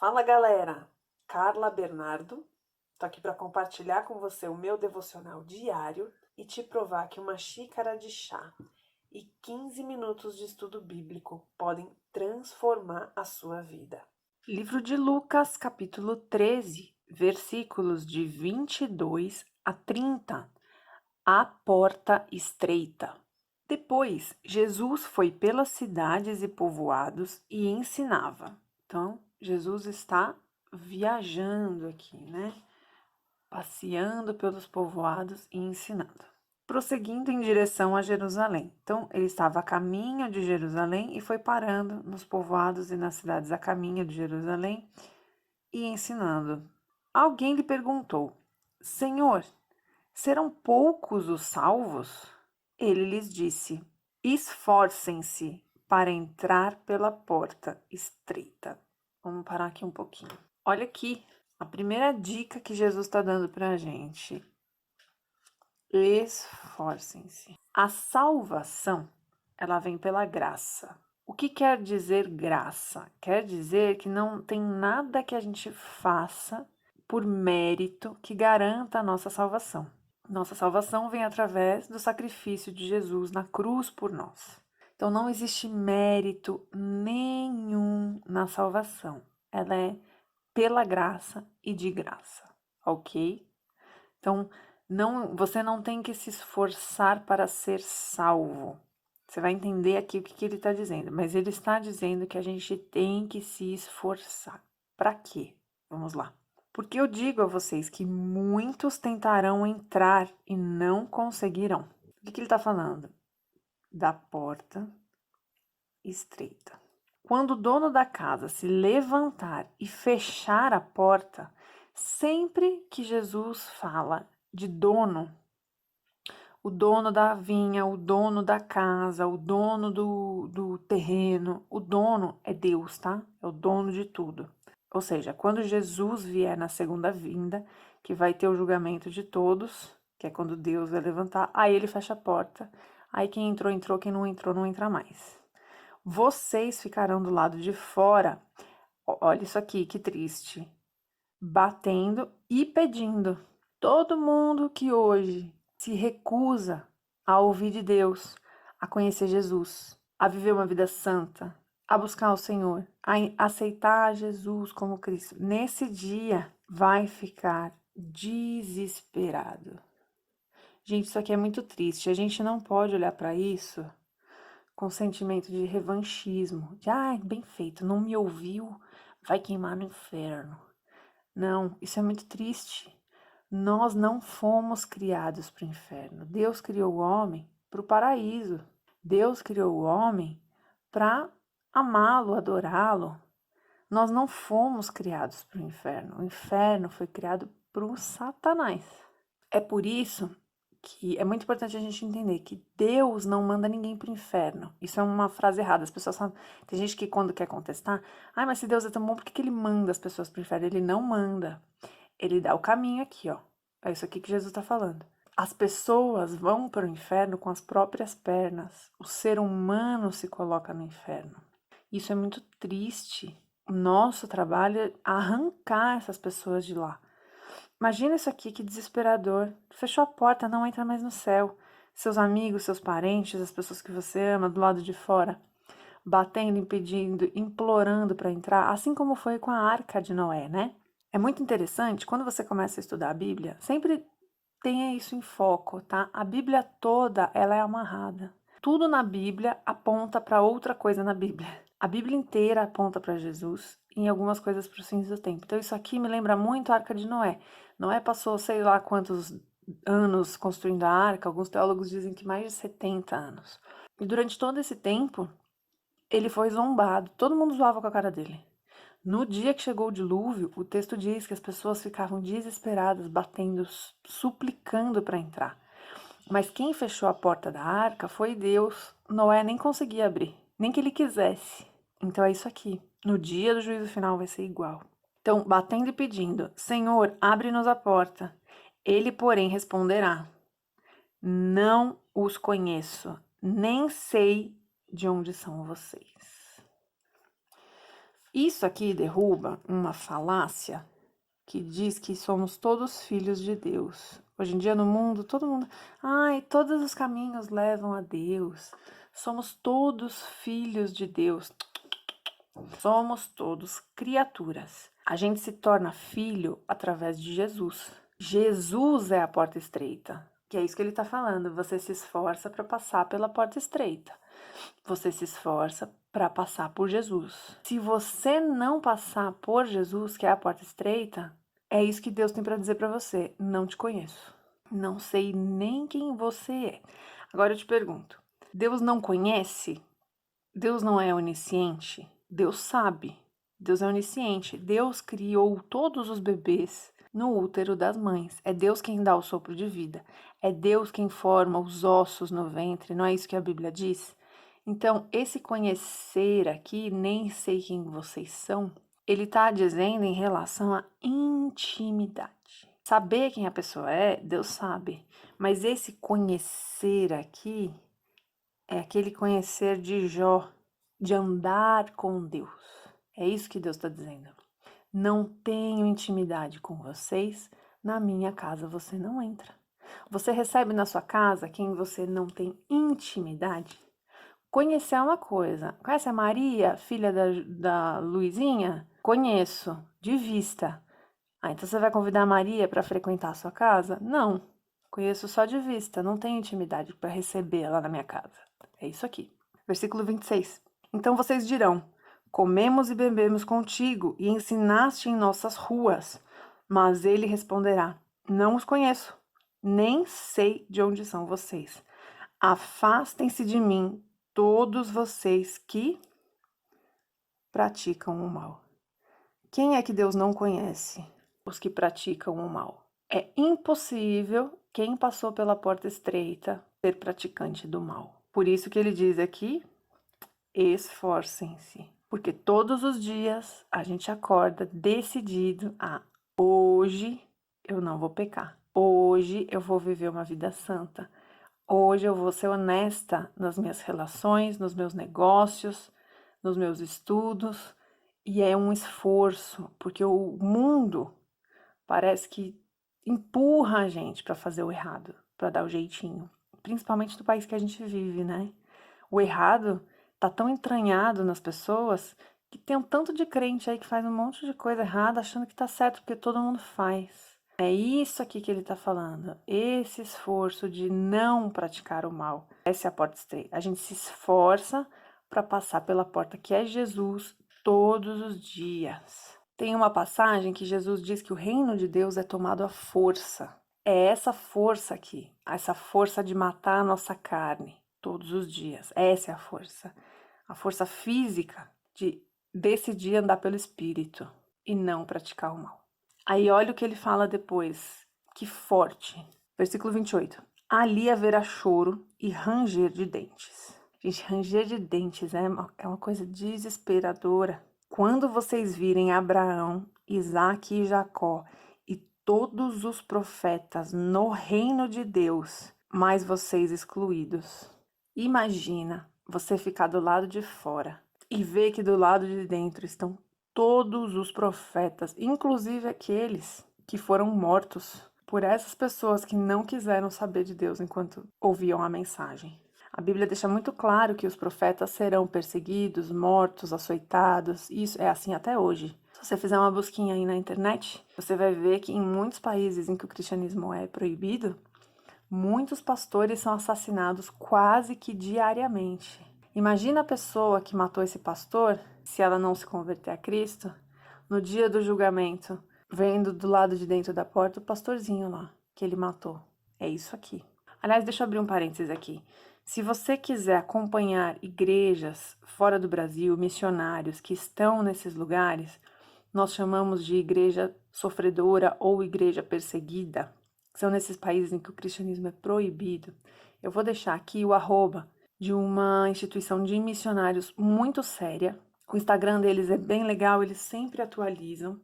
Fala galera, Carla Bernardo, tô aqui para compartilhar com você o meu devocional diário e te provar que uma xícara de chá e 15 minutos de estudo bíblico podem transformar a sua vida. Livro de Lucas, capítulo 13, versículos de 22 a 30. A porta estreita. Depois, Jesus foi pelas cidades e povoados e ensinava. Então, Jesus está viajando aqui, né? Passeando pelos povoados e ensinando. Prosseguindo em direção a Jerusalém. Então, ele estava a caminho de Jerusalém e foi parando nos povoados e nas cidades a caminho de Jerusalém e ensinando. Alguém lhe perguntou: Senhor, serão poucos os salvos? Ele lhes disse: esforcem-se para entrar pela porta estreita. Vamos parar aqui um pouquinho. Olha aqui, a primeira dica que Jesus está dando para a gente. Esforcem-se. A salvação, ela vem pela graça. O que quer dizer graça? Quer dizer que não tem nada que a gente faça por mérito que garanta a nossa salvação. Nossa salvação vem através do sacrifício de Jesus na cruz por nós. Então não existe mérito nenhum na salvação. Ela é pela graça e de graça, ok? Então você não tem que se esforçar para ser salvo. Você vai entender aqui o que ele está dizendo, mas ele está dizendo que a gente tem que se esforçar. Para quê? Vamos lá. Porque eu digo a vocês que muitos tentarão entrar e não conseguirão. O que ele está falando? Da porta estreita. Quando o dono da casa se levantar e fechar a porta, sempre que Jesus fala de dono, o dono da vinha, o dono da casa, o dono do terreno, o dono é Deus, tá? É o dono de tudo. Ou seja, quando Jesus vier na segunda vinda, que vai ter o julgamento de todos, que é quando Deus vai levantar, aí ele fecha a porta, aí quem entrou, entrou, quem não entrou, não entra mais. Vocês ficarão do lado de fora, olha isso aqui, que triste, batendo e pedindo. Todo mundo que hoje se recusa a ouvir de Deus, a conhecer Jesus, a viver uma vida santa, a buscar o Senhor, a aceitar Jesus como Cristo, nesse dia vai ficar desesperado. Gente, isso aqui é muito triste. A gente não pode olhar para isso com sentimento de revanchismo, de bem feito, não me ouviu, vai queimar no inferno. Não, isso é muito triste. Nós não fomos criados para o inferno. Deus criou o homem para o paraíso. Deus criou o homem para amá-lo, adorá-lo. Nós não fomos criados para o inferno. O inferno foi criado para o Satanás. É por isso que é muito importante a gente entender que Deus não manda ninguém para o inferno. Isso é uma frase errada. As pessoas falam, tem gente que quando quer contestar, mas se Deus é tão bom, por que ele manda as pessoas para o inferno? Ele não manda. Ele dá o caminho aqui, ó. É isso aqui que Jesus está falando. As pessoas vão para o inferno com as próprias pernas. O ser humano se coloca no inferno. Isso é muito triste. O nosso trabalho é arrancar essas pessoas de lá. Imagina isso aqui, que desesperador. Fechou a porta, não entra mais no céu. Seus amigos, seus parentes, as pessoas que você ama do lado de fora, batendo, impedindo, implorando para entrar, assim como foi com a Arca de Noé, né? É muito interessante, quando você começa a estudar a Bíblia, sempre tenha isso em foco, tá? A Bíblia toda, ela é amarrada. Tudo na Bíblia aponta para outra coisa na Bíblia. A Bíblia inteira aponta para Jesus e em algumas coisas para os fins do tempo. Então isso aqui me lembra muito a Arca de Noé. Noé passou sei lá quantos anos construindo a arca, alguns teólogos dizem que mais de 70 anos. E durante todo esse tempo, ele foi zombado, todo mundo zoava com a cara dele. No dia que chegou o dilúvio, o texto diz que as pessoas ficavam desesperadas, batendo, suplicando para entrar. Mas quem fechou a porta da arca foi Deus. Noé nem conseguia abrir, nem que ele quisesse. Então é isso aqui. No dia do juízo final vai ser igual. Então, batendo e pedindo, Senhor, abre-nos a porta. Ele, porém, responderá: não os conheço, nem sei de onde são vocês. Isso aqui derruba uma falácia que diz que somos todos filhos de Deus. Hoje em dia no mundo, todo mundo, ai, todos os caminhos levam a Deus. Somos todos filhos de Deus. Somos todos criaturas. A gente se torna filho através de Jesus. Jesus é a porta estreita, que é isso que ele está falando. Você se esforça para passar pela porta estreita. Você se esforça para passar por Jesus. Se você não passar por Jesus, que é a porta estreita, é isso que Deus tem para dizer para você. Não te conheço. Não sei nem quem você é. Agora eu te pergunto: Deus não conhece? Deus não é onisciente? Deus sabe. Deus é onisciente. Deus criou todos os bebês no útero das mães. É Deus quem dá o sopro de vida. É Deus quem forma os ossos no ventre. Não é isso que a Bíblia diz? Então, esse conhecer aqui, nem sei quem vocês são, ele está dizendo em relação à intimidade. Saber quem a pessoa é, Deus sabe. Mas esse conhecer aqui é aquele conhecer de Jó, de andar com Deus. É isso que Deus está dizendo. Não tenho intimidade com vocês, na minha casa você não entra. Você recebe na sua casa quem você não tem intimidade? Conhecer é uma coisa. Conhece a Maria, filha da Luizinha? Conheço, de vista. Ah, então você vai convidar a Maria para frequentar a sua casa? Não, conheço só de vista, não tenho intimidade para receber ela na minha casa. É isso aqui. Versículo 26. Então vocês dirão: comemos e bebemos contigo e ensinaste em nossas ruas. Mas ele responderá: não os conheço, nem sei de onde são vocês. Afastem-se de mim, todos vocês que praticam o mal. Quem é que Deus não conhece? Os que praticam o mal. É impossível quem passou pela porta estreita ser praticante do mal. Por isso que ele diz aqui: esforcem-se. Porque todos os dias a gente acorda decidido a hoje eu não vou pecar. Hoje eu vou viver uma vida santa. Hoje eu vou ser honesta nas minhas relações, nos meus negócios, nos meus estudos. E é um esforço, porque o mundo parece que empurra a gente para fazer o errado, para dar o jeitinho. Principalmente no país que a gente vive, né? O errado tá tão entranhado nas pessoas que tem um tanto de crente aí que faz um monte de coisa errada achando que tá certo porque todo mundo faz. É isso aqui que ele tá falando. Esse esforço de não praticar o mal. Essa é a porta estreita. A gente se esforça para passar pela porta que é Jesus todos os dias. Tem uma passagem que Jesus diz que o reino de Deus é tomado à força. É essa força aqui, essa força de matar a nossa carne todos os dias. Essa é a força física de decidir andar pelo Espírito e não praticar o mal. Aí olha o que ele fala depois, que forte. Versículo 28. Ali haverá choro e ranger de dentes. Gente, ranger de dentes é uma coisa desesperadora. Quando vocês virem Abraão, Isaque e Jacó e todos os profetas no reino de Deus, mas vocês excluídos. Imagina você ficar do lado de fora e ver que do lado de dentro estão todos os profetas, inclusive aqueles que foram mortos por essas pessoas que não quiseram saber de Deus enquanto ouviam a mensagem. A Bíblia deixa muito claro que os profetas serão perseguidos, mortos, açoitados. Isso é assim até hoje. Se você fizer uma busquinha aí na internet, você vai ver que em muitos países em que o cristianismo é proibido, muitos pastores são assassinados quase que diariamente. Imagina a pessoa que matou esse pastor, se ela não se converter a Cristo, no dia do julgamento, vendo do lado de dentro da porta o pastorzinho lá, que ele matou. É isso aqui. Aliás, deixa eu abrir um parênteses aqui. Se você quiser acompanhar igrejas fora do Brasil, missionários que estão nesses lugares, nós chamamos de igreja sofredora ou igreja perseguida. São nesses países em que o cristianismo é proibido. Eu vou deixar aqui o arroba de uma instituição de missionários muito séria. O Instagram deles é bem legal, eles sempre atualizam.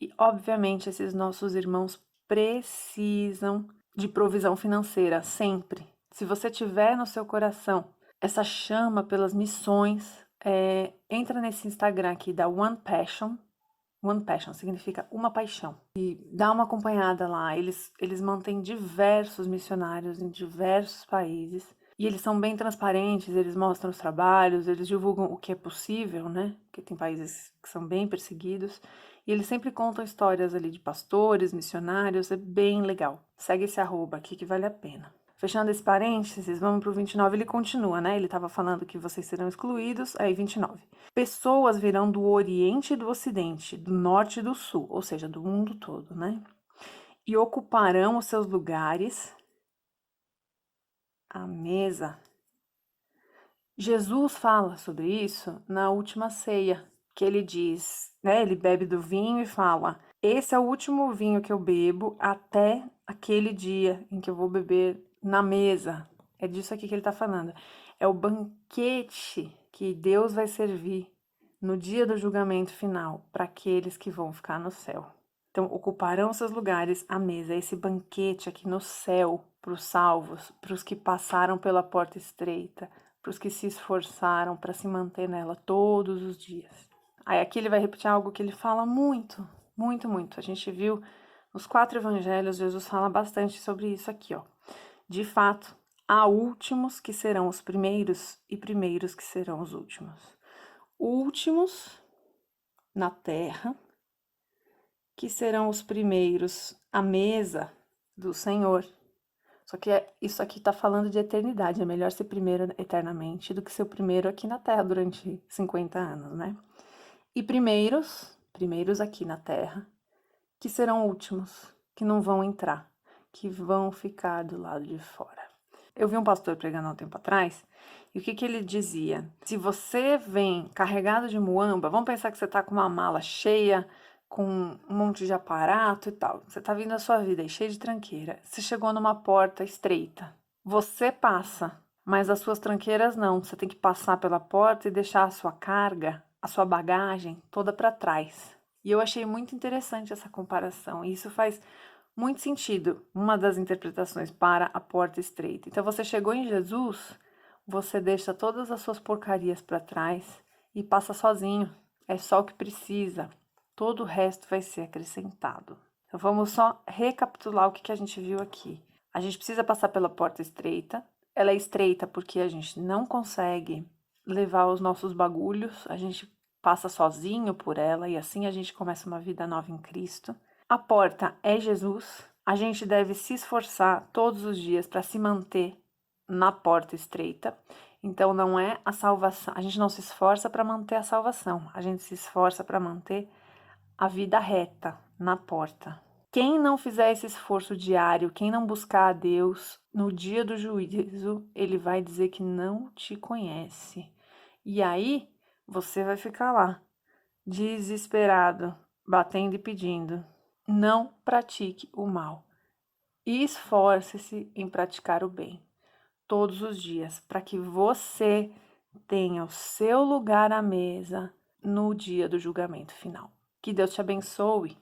E, obviamente, esses nossos irmãos precisam de provisão financeira, sempre. Se você tiver no seu coração essa chama pelas missões, entra nesse Instagram aqui da One Passion. One Passion significa uma paixão. E dá uma acompanhada lá. Eles mantêm diversos missionários em diversos países. E eles são bem transparentes, eles mostram os trabalhos, eles divulgam o que é possível, né? Porque tem países que são bem perseguidos. E eles sempre contam histórias ali de pastores, missionários, é bem legal. Segue esse arroba aqui que vale a pena. Fechando esse parênteses, vamos pro 29, ele continua, né? Ele estava falando que vocês serão excluídos, aí 29. Pessoas virão do Oriente e do Ocidente, do Norte e do Sul, ou seja, do mundo todo, né? E ocuparão os seus lugares à mesa. Jesus fala sobre isso na última ceia, que ele diz, né? Ele bebe do vinho e fala: esse é o último vinho que eu bebo até aquele dia em que eu vou beber na mesa. É disso aqui que ele está falando. É o banquete que Deus vai servir no dia do julgamento final para aqueles que vão ficar no céu. Então, ocuparão seus lugares à mesa, esse banquete aqui no céu para os salvos, para os que passaram pela porta estreita, para os que se esforçaram para se manter nela todos os dias. Aí aqui ele vai repetir algo que ele fala muito, muito, muito. A gente viu nos 4 evangelhos, Jesus fala bastante sobre isso aqui, ó. De fato, há últimos que serão os primeiros e primeiros que serão os últimos. Últimos na terra, que serão os primeiros à mesa do Senhor. Só que isso aqui está falando de eternidade. É melhor ser primeiro eternamente do que ser o primeiro aqui na Terra durante 50 anos, né? E primeiros aqui na Terra, que serão últimos, que não vão entrar, que vão ficar do lado de fora. Eu vi um pastor pregando há um tempo atrás, e o que que ele dizia? Se você vem carregado de muamba, vamos pensar que você está com uma mala cheia, com um monte de aparato e tal. Você está vindo a sua vida aí cheia de tranqueira. Você chegou numa porta estreita. Você passa, mas as suas tranqueiras não. Você tem que passar pela porta e deixar a sua carga, a sua bagagem toda para trás. E eu achei muito interessante essa comparação. E isso faz muito sentido, uma das interpretações para a porta estreita. Então você chegou em Jesus, você deixa todas as suas porcarias para trás e passa sozinho. É só o que precisa. Todo o resto vai ser acrescentado. Então vamos só recapitular o que a gente viu aqui. A gente precisa passar pela porta estreita. Ela é estreita porque a gente não consegue levar os nossos bagulhos, a gente passa sozinho por ela e assim a gente começa uma vida nova em Cristo. A porta é Jesus. A gente deve se esforçar todos os dias para se manter na porta estreita. Então não é a salvação, a gente não se esforça para manter a salvação, a gente se esforça para manter a vida reta na porta. Quem não fizer esse esforço diário, quem não buscar a Deus, no dia do juízo, ele vai dizer que não te conhece. E aí, você vai ficar lá, desesperado, batendo e pedindo. Não pratique o mal. E esforce-se em praticar o bem todos os dias, para que você tenha o seu lugar à mesa no dia do julgamento final. Que Deus te abençoe.